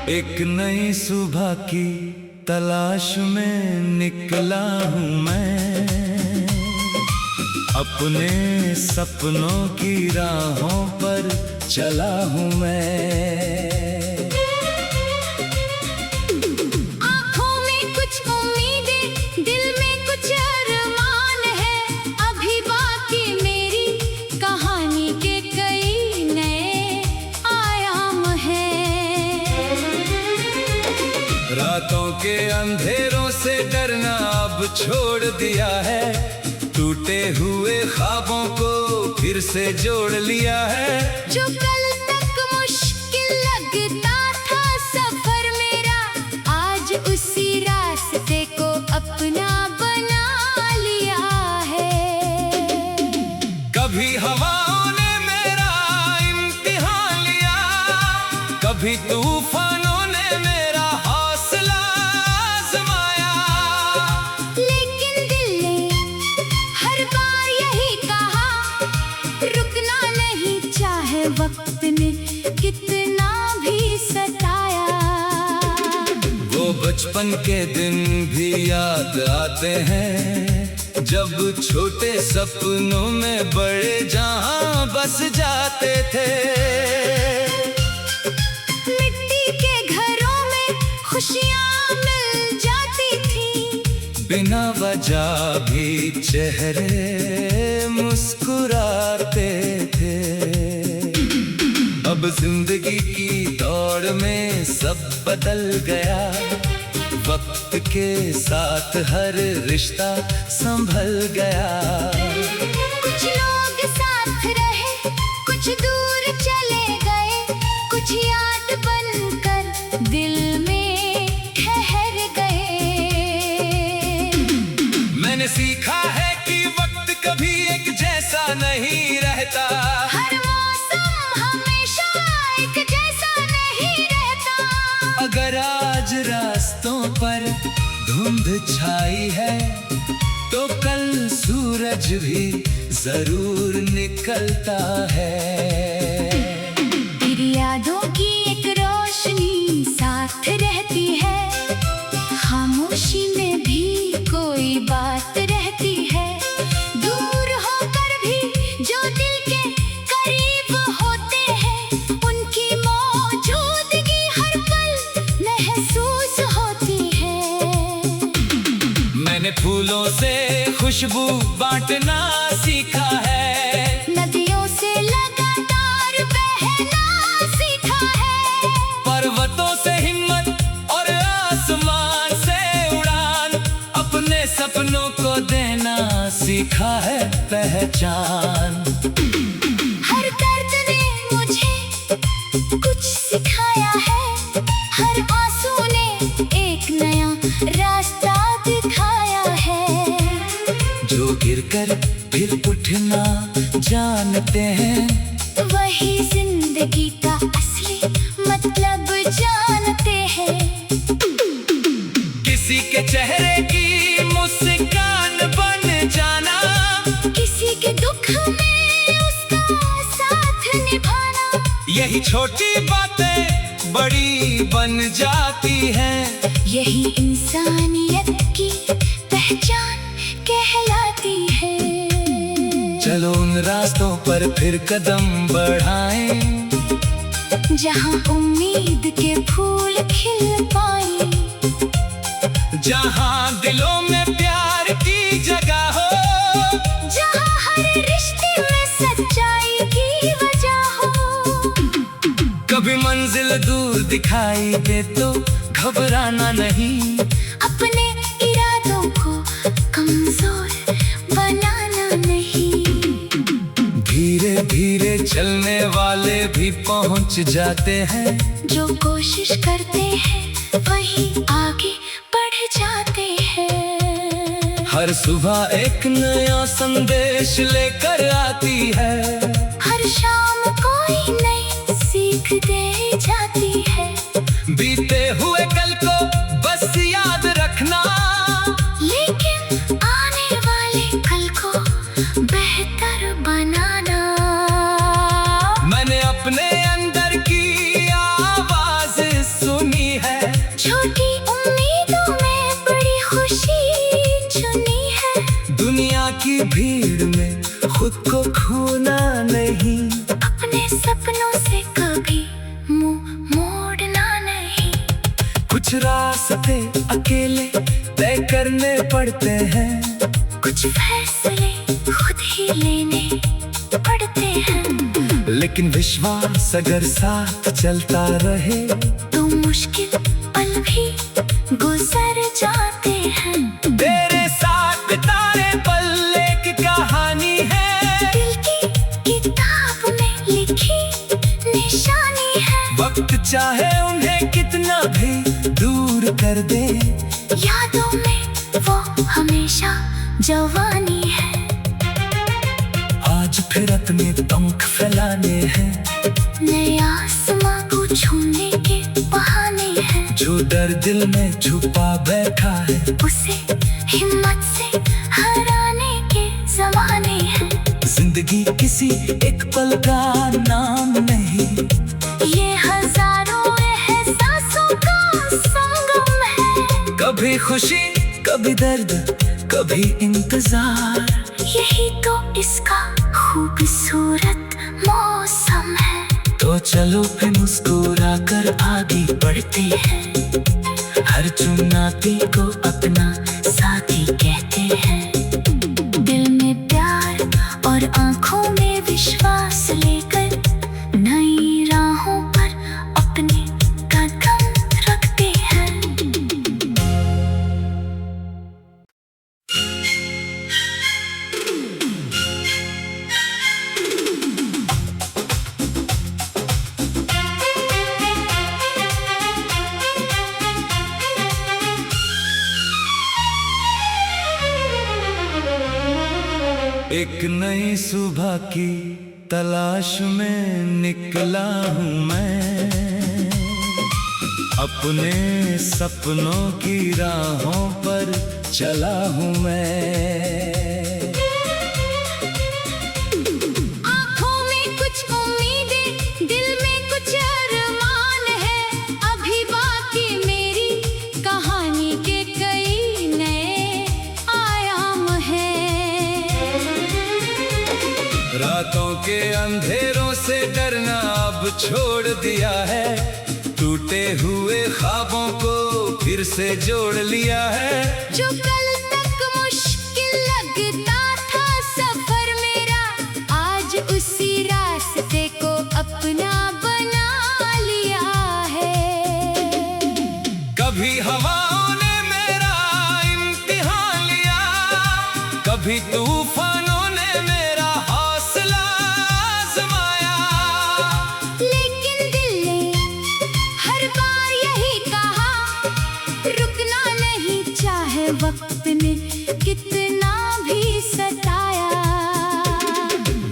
एक नई सुबह की तलाश में निकला हूँ मैं, अपने सपनों की राहों पर चला हूँ मैं। आँखों में कुछ उम्मीदें, दिल में कुछ अरमान है, अभी बाकी मेरी कहानी के कई नए आयाम हैं। रातों के अंधेरों से डरना अब छोड़ दिया है, टूटे हुए ख्वाबों को फिर से जोड़ लिया है। जो कल तक मुश्किल लगता था सफर मेरा, आज उसी रास्ते को अपना बना लिया है। कभी हवाओं ने मेरा इम्तिहान लिया, कभी तूफानों ने मेरा हौसला आजमाया, लेकिन दिल ने हर बार यही कहा, रुकना नहीं चाहे वक्त ने कितना भी सताया। वो बचपन के दिन भी याद आते हैं, जब छोटे सपनों में बड़े जहां बस जाते थे। मिट्टी के घरों में खुशियां मिल जाती थी, बिना वजह भी चेहरे मुस्कुराते थे। अब जिंदगी की दौड़ में सब बदल गया, वक्त के साथ हर रिश्ता संभल गया। कुछ लोग साथ रहे, कुछ दूर चले गए, कुछ याद बनकर दिल में ठहर गए। मैंने सीखा है कि वक्त कभी एक जैसा नहीं रहता, हर मौसम हमेशा एक जैसा नहीं रहता। अगर आज रास्तों पर धुंध छाई है, तो कल सूरज भी जरूर निकलता है। तेरी यादों की एक रोशनी साथ रहती है, खामोशी में भी कोई बात रहती है। दूर होकर भी जो दिल के करीब होते हैं, उनकी मौजूदगी हर पल महसूस होती है। मैंने फूलों से खुशबू बांटना सीखा है, नदियों से लगातार बहना सीखा है, पर्वतों से हिम्मत और आसमान से उड़ान, अपने सपनों को देना सीखा है पहचान। हर दर्द ने मुझे कुछ सिखाया है, हर आंसू ने एक नया रास्ता दिखाया है। जो गिरकर फिर उठना जानते हैं, वही जिंदगी का असली मतलब जानते हैं। किसी के चेहरे की मुस्कान बन जाना, किसी के दुख में उसका साथ निभाना, यही छोटी बातें बड़ी बन जाती हैं। यही इंसानियत की पहचान कहलाती है। चलो उन रास्तों पर फिर कदम बढ़ाएं, जहाँ उम्मीद के फूल खिल पाए, जहाँ दिलों में प्यार की जगह हो, जहाँ हर रिश्ते में सच्चाई की वजह हो। कभी मंजिल दूर दिखाई दे तो घबराना नहीं, अपने इरादों को कमजोर बनाना नहीं। धीरे धीरे चलने वाले भी पहुंच जाते हैं, जो कोशिश करते हैं वही आगे बढ़ जाते हैं। हर सुबह एक नया संदेश लेकर आती है, हर शाम कोई नई सीख दे जाती है। बीते हुए कल को बस याद रखना, लेकिन आने वाले कल को बेहतर बनाना। मैंने अपने अंदर की आवाज सुनी, कुछ रास्ते अकेले तय करने पड़ते हैं, कुछ फैसले खुद ही लेने पड़ते हैं। लेकिन विश्वास अगर साथ चलता रहे तो मुश्किल पल भी गुजर जाते हैं। तेरे साथ बिताए पल एक कहानी है, दिल की किताब में लिखी निशानी है। वक्त चाहे उन्हें कितना भी दूर कर दे, यादों में वो हमेशा जवानी है। आज फिर अपने पंख फैलाने हैं, नए आसमां को छूने के बहाने हैं। जो डर दिल में छुपा बैठा है उसे हिम्मत से हराने के ज़माने हैं। जिंदगी किसी एक पल का नाम नहीं, ये हजारों एहसासों का संगम है। कभी खुशी कभी दर्द कभी इंतजार, यही तो इसका खूबसूरत मौसम है। तो चलो फिर मुस्कुरा कर आगे बढ़ते हैं, हर चुनौती को अपना साथी कहते हैं। दिल में प्यार और आंखों में विश्वास लेकर नई राहों पर अपने कदम रखते हैं। एक नई सुबह की तलाश में निकला हूँ मैं, अपने सपनों की राहों पर चला हूँ मैं। आँखों में कुछ उम्मीदें, दिल में कुछ अरमान है। अभी बाकी मेरी कहानी के कई नए आयाम हैं। रातों के अंधेरों से डरना अब छोड़ दिया है, टूटे हुए ख्वाबों को फिर से जोड़ लिया है। जो कल तक मुश्किल लगता था सफर मेरा, आज उसी रास्ते को अपना बना लिया है। कभी हवाओं ने मेरा इम्तिहान लिया, कभी तूफानों ने मेरा हौसला आजमाया। लेकिन दिल ने हर बार यही कहा, रुकना नहीं चाहे वक्त ने कितना भी सताया।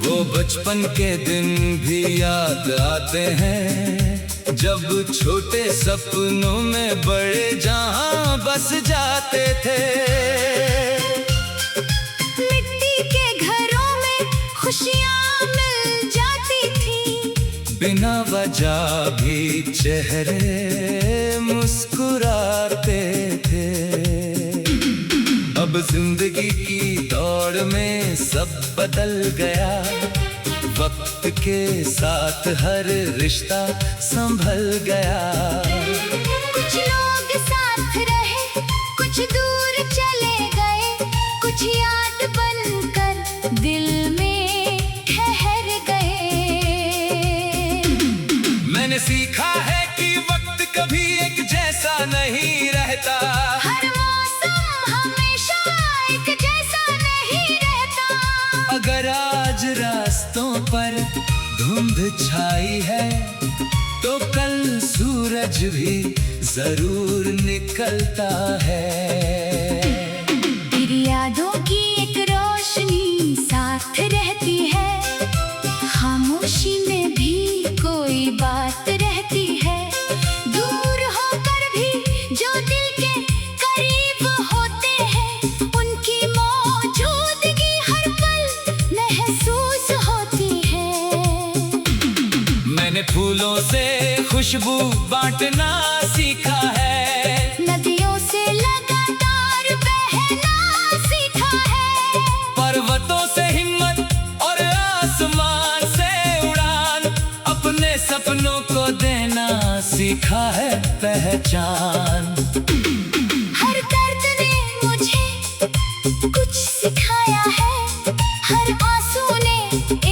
वो बचपन के दिन भी याद आते हैं, जब छोटे सपनों में बड़े जहां बस जाते थे। मिट्टी के घरों में खुशियां मिल जाती थी, बिना वजह भी चेहरे मुस्कुराते थे। अब जिंदगी की दौड़ में सब बदल गया, वक्त के साथ हर रिश्ता संभल गया। कुछ लोग साथ रहे, कुछ दूर चले गए, कुछ याद बनकर दिल में ठहर गए। मैंने सीखा है कि वक्त कभी एक जैसा नहीं रहता, हर मौसम हमेशा एक जैसा नहीं रहता। अगर आज रास्तों पर धुंध छाई है, तो कल सूरज भी जरूर निकलता है। तेरी यादों की एक रोशनी साथ रहती है, खामोशी में भी कोई बात रहती है। दूर होकर भी जो दिल के करीब होते हैं, उनकी मौजूदगी हर पल महसूस होती है। मैंने फूलों से खुशबू बांटना सीखा है, नदियों से लगातार बहना सीखा है। पर्वतों से हिम्मत और आसमान से उड़ान अपने सपनों को देना सीखा है पहचान। हर दर्द ने मुझे कुछ सिखाया है, हर आंसू ने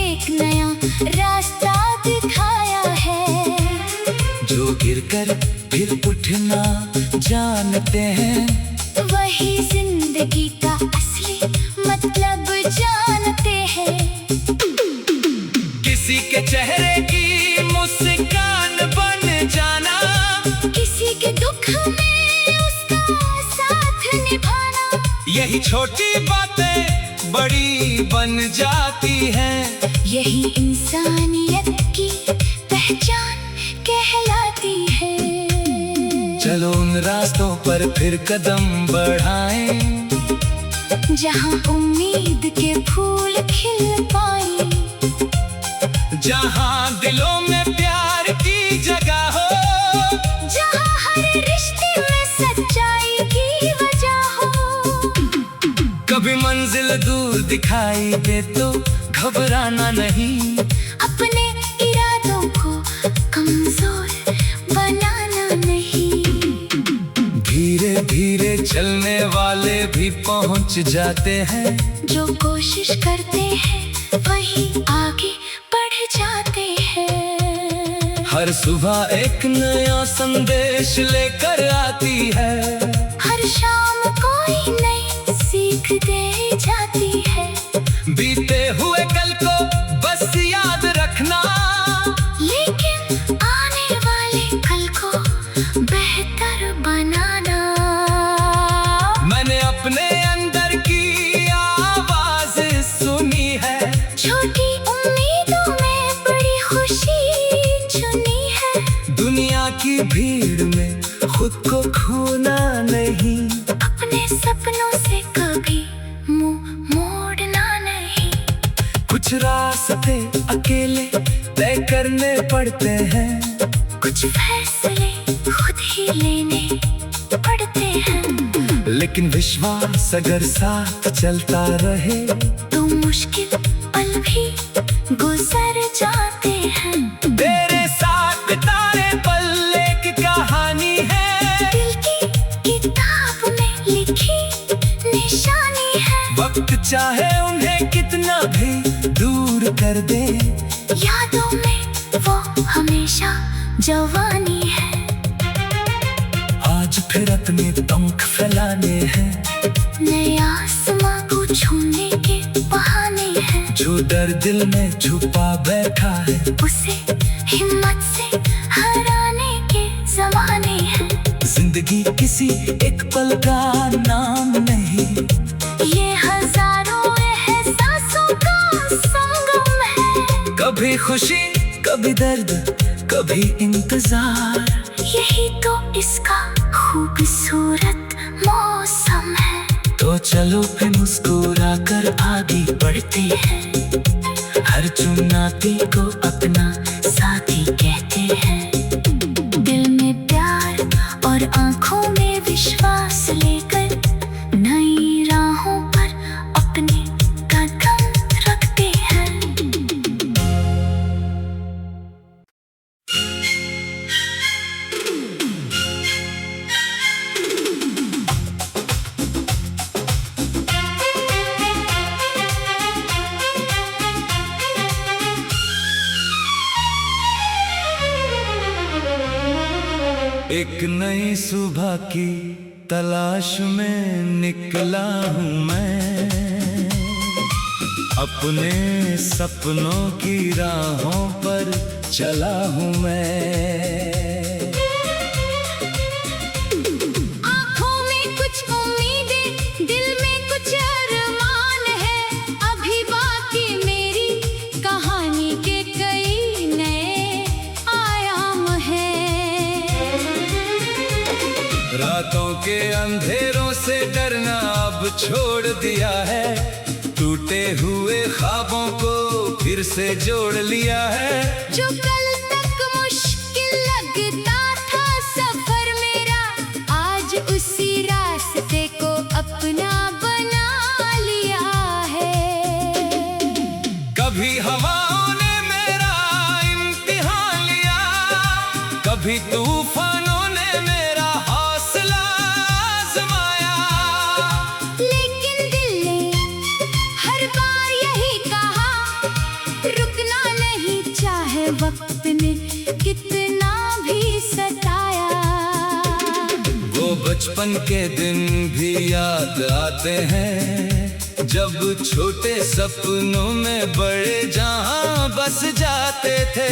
एक नया रास्ता दिखाया है। जो गिरकर फिर उठना जानते हैं, वही जिंदगी का असली मतलब जानते हैं। किसी के चेहरे की मुस्कान बन जाना, किसी के दुख में उसका साथ निभाना, यही छोटी बातें बड़ी बन जाती हैं। यही इंसानियत की पहचान कहलाती है। चलो उन रास्तों पर फिर कदम बढ़ाएं, जहाँ उम्मीद के फूल खिल पाए, जहाँ दिलों में प्यार की जगह हो, जहाँ हर रिश्ते में सच्चाई की वजह हो। कभी मंजिल दूर दिखाई दे तो घबराना नहीं, अपने इरादों को कमजोर बनाना नहीं। धीरे धीरे चलने वाले भी पहुंच जाते हैं, जो कोशिश करते हैं वही आगे बढ़ जाते हैं। हर सुबह एक नया संदेश लेकर आती है, हर शाम कोई नई सीख दे जाती है। बीते हुए कल को बस याद रखना, लेकिन आने वाले कल को बेहतर बनाना। मैंने अपने अंदर की आवाज सुनी है, छोटी उम्मीदों में बड़ी खुशी चुनी है। दुनिया की भीड़ में खुद को खोना नहीं, अपने सपनों से कभी मुंह मोड़ना नहीं। कुछ रास्ते अकेले तय करने पड़ते हैं, कुछ फैसले खुद ही लेने पड़ते हैं। लेकिन विश्वास अगर साथ चलता रहे तो मुश्किल पल भी गुजर जाते हैं। तेरे साथ बिताए पल एक कहानी है, दिल की किताब में लिखी निशानी है। वक्त चाहे उन्हें कितना भी दूर कर दे, यादों में वो हमेशा जवानी है। आज फिर अपने पंख फैलाने हैं, नए आसमां को छूने के बहाने हैं। जो डर दिल में छुपा बैठा है, उसे हिम्मत से हराने के जमाने हैं। जिंदगी किसी एक पल का नाम नहीं, ये हजारों एहसासों का संगम है। कभी खुशी कभी दर्द कभी इंतजार, यही तो इसका खूबसूरत मौसम है। तो चलो फिर मुस्कुरा कर आगे बढ़ते हैं, हर चुनौती को अपना साथी कहते हैं। दिल में प्यार और आंखों में विश्वास लेकर नई राहों पर अपने कदम रखते हैं। एक नई सुबह की तलाश में निकला हूँ मैं, अपने सपनों की राहों पर चला हूँ मैं। आँखों में कुछ उम्मीदें, दिल में कुछ अरमान है। अभी बाकी मेरी कहानी के कई नए आयाम हैं। रातों के अंधेरों से डरना अब छोड़ दिया है, टूटे हुए ख्वाबों को फिर से जोड़ लिया है। जो कल तक मुश्किल लगता था सफर मेरा, आज उसी रास्ते को अपना बना लिया है। कभी हवाओं ने मेरा इम्तिहान लिया, कभी तूफानों ने मेरा हौसला आजमाया, लेकिन दिल ने हर बार यही कहा, रुकना नहीं चाहे वक्त ने कितना भी सताया। वो बचपन के दिन भी याद आते हैं, जब छोटे सपनों में बड़े जहां बस जाते थे।